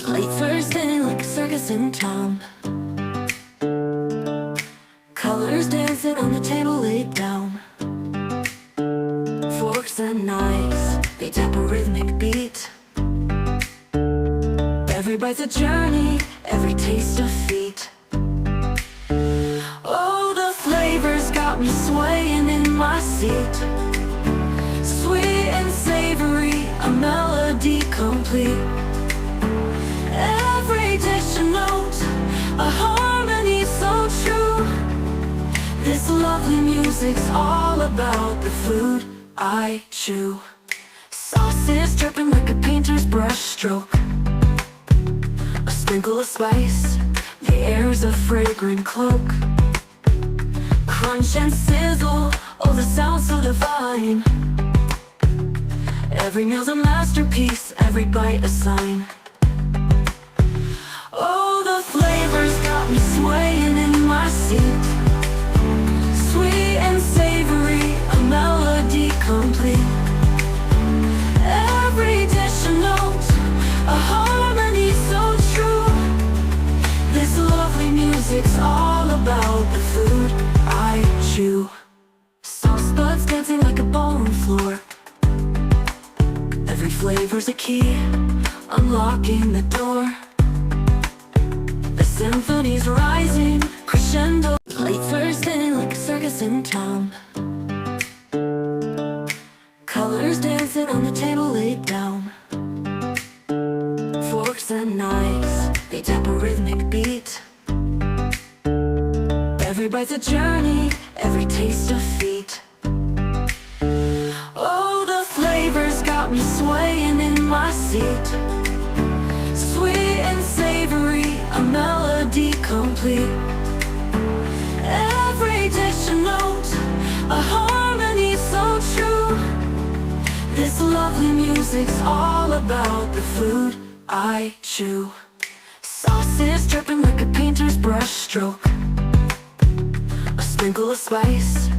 Late Thursday like a circus in town. Colors dancing on the table laid down. Forks and knives, they tap a rhythmic beat. Every bite's a journey, every taste a feat. Oh, the flavors got me swaying in my seat. Sweet and savory, a melody complete. Every dish a note, a harmony so true. This lovely music's all about the food I chew. Sauces dripping like a painter's brush stroke. A sprinkle of spice, the air's a fragrant cloak. Crunch and sizzle, oh the sound so divine. Every meal's a masterpiece, every bite a sign. Oh, the flavors got me swaying in my seat. Sweet and savory, a melody complete. Every dish a note, a harmony so true. This lovely music's all about the food I chew. Sauce buds dancing like a ballroom floor. Every flavor's a key, unlocking the door. The symphony's rising, crescendo. Late Thursday like a circus in town. Colors dancing on the table laid down. Forks and knives, they tap a rhythmic beat. Every bite's a journey, every taste a feat. Oh, the flavors got me swaying in my seat. Sweet and savory, a melody complete. Every dish a note, a harmony so true. This lovely music's all about the food I chew. Sauces dripping like a painter's brush stroke. A sprinkle of spice,